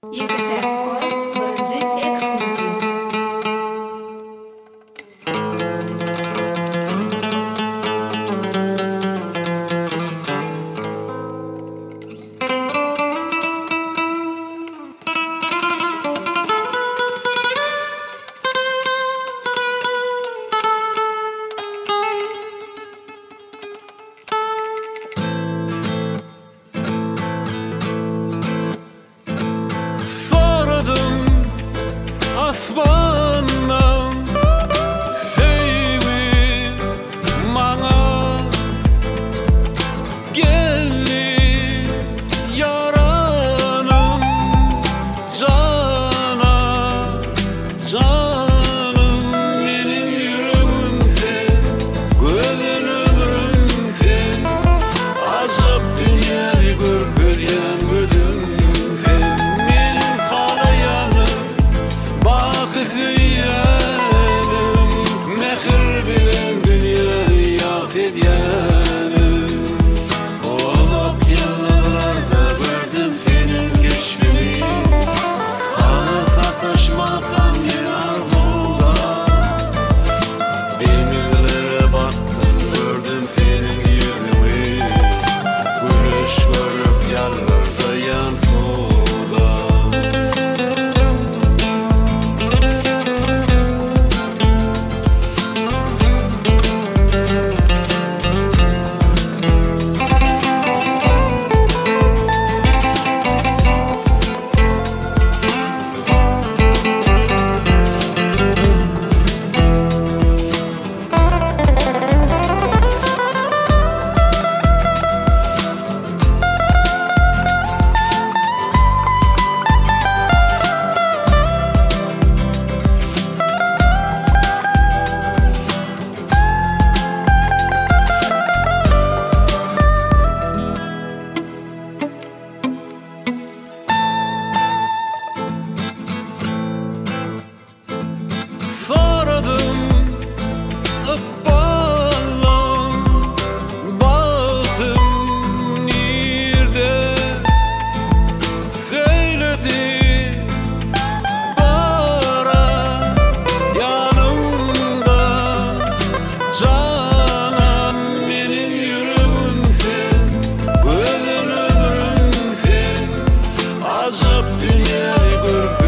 Ýakup birinji ekskluziv. Soradym asmandan sevgi bana geldi yaranım canım benim yüreğim sen gözün ömrüm sen acap dünyayı görgözen gözüm sen Bakıziyanım, mehir bilen dünyayı yat edyanım. Olup yıllarda gördüm senin geçtiğini, sana sataşmaktan bir arzuda. Denizlere baktım, gördüm senin yüzünü, güneş görüp yerlerde yansıda. Soradym ıppalan baltım nirde söyledi bara yanımda canım benim yüreğim sen gözün ömrüm sen acap dünyayı gör